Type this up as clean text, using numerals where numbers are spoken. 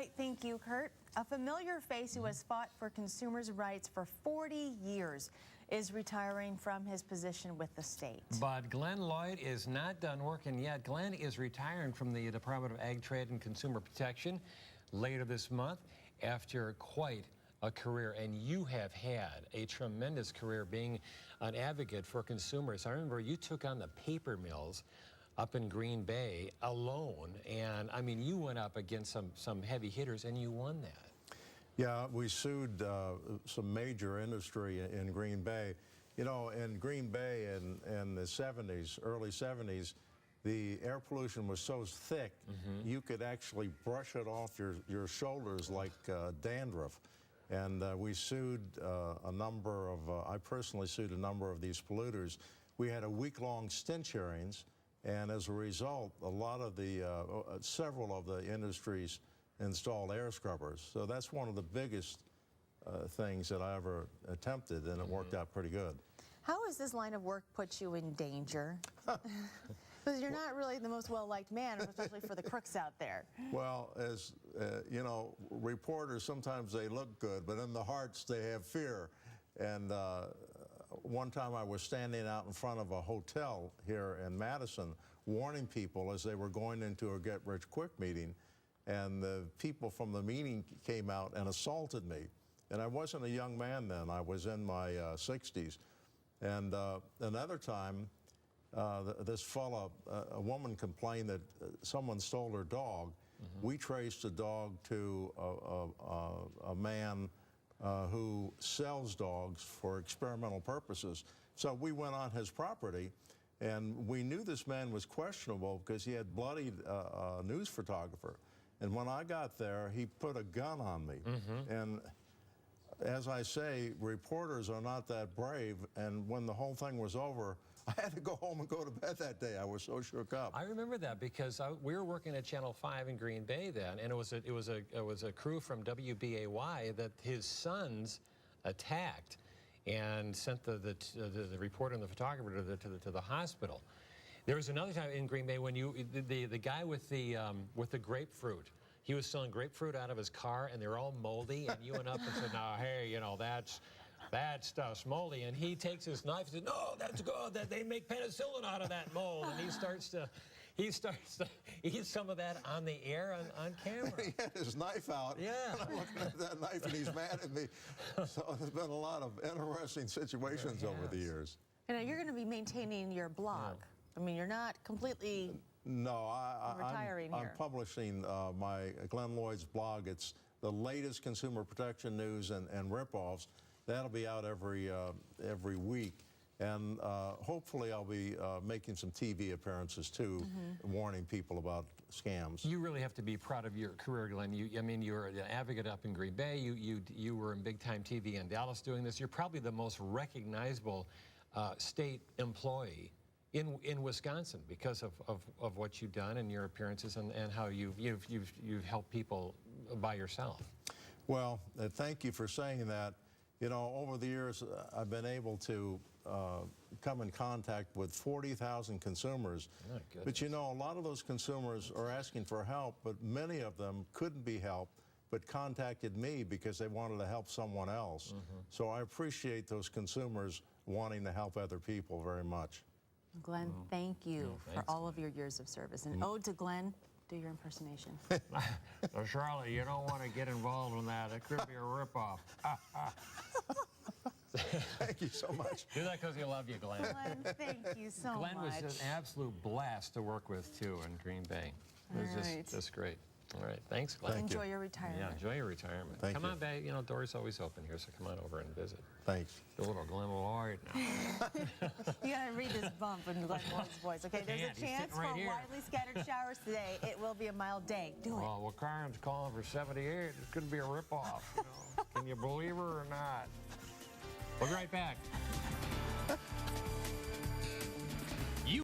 right, thank you, Kurt. A familiar face who has fought for consumers' rights for 40 years is retiring from his position with the state. But Glen Loyd is not done working yet. Glen is retiring from the Department of Ag, Trade, and Consumer Protection later this month after quite a career, and you have had a tremendous career being an advocate for consumers. I remember you took on the paper mills up in Green Bay alone, and I mean, you went up against some heavy hitters and you won that. Yeah, we sued some major industry in Green Bay. You know, in Green Bay in the 70s, early 70s, the air pollution was so thick, you could actually brush it off your shoulders like dandruff. And we sued a number of, I personally sued a number of these polluters. We had a week-long stench hearings, and as a result, a lot of the, several of the industries installed air scrubbers. So that's one of the biggest things that I ever attempted, and it worked out pretty good. How has this line of work put you in danger? Because you're not really the most well-liked man, especially for the crooks out there. Well, as you know, reporters, sometimes they look good, but in the hearts they have fear. And one time I was standing out in front of a hotel here in Madison, warning people as they were going into a get-rich-quick meeting, and the people from the meeting came out and assaulted me. And I wasn't a young man then, I was in my 60s. And another time, this fella, a woman complained that someone stole her dog. We traced the dog to a man who sells dogs for experimental purposes. So we went on his property, and we knew this man was questionable because he had bloodied a news photographer. And when I got there, he put a gun on me. And as I say, reporters are not that brave, and when the whole thing was over, I had to go home and go to bed that day. I was so shook up. I remember that because we were working at Channel 5 in Green Bay then, and it was a crew from WBAY that his sons attacked and sent the reporter and the photographer to the hospital. There was another time in Green Bay when the guy with the grapefruit. He was selling grapefruit out of his car, and they were all moldy, and you went up and said, "No, hey, you know, that stuff's moldy." And he takes his knife and says, "No, that's good. That they make penicillin out of that mold." And he starts to eat some of that on the air on camera. He had his knife out. Yeah. And I'm looking at that knife, and he's mad at me. So there's been a lot of interesting situations over the years. And you're going to be maintaining your blog. I mean, you're not completely... No, I'm publishing my Glen Loyd's blog. It's the latest consumer protection news and ripoffs. That'll be out every week, and hopefully I'll be making some TV appearances too, warning people about scams. You really have to be proud of your career, Glen. I mean, you're an advocate up in Green Bay. You were in big-time TV in Dallas doing this. You're probably the most recognizable state employee in Wisconsin because of what you've done and your appearances and how you've helped people by yourself. Well, thank you for saying that. You know, over the years, I've been able to come in contact with 40,000 consumers. Oh, but you know, a lot of those consumers are asking for help, but many of them couldn't be helped, but contacted me because they wanted to help someone else. So I appreciate those consumers wanting to help other people very much. Glen, thank you for all of your years of service. And ode to Glen, do your impersonation. So Charlotte, you don't want to get involved in that. It could be a ripoff. Thank you so much. Do that because you love you, Glen. Glen, thank you so much. Glen was an absolute blast to work with, too, in Green Bay. It was just great. All right. Thanks, Glen. Enjoy your retirement. Yeah, enjoy your retirement. Come on back. You know, door's always open here, so come on over and visit. Thanks. The little Glen Loyd now. You got to read this bump in Glen Loyd's voice, okay? There's a chance for widely scattered showers today. It will be a mild day. Do it. Well, Karen's calling for 78. It could be a ripoff. You know? Can you believe her or not? We'll be right back.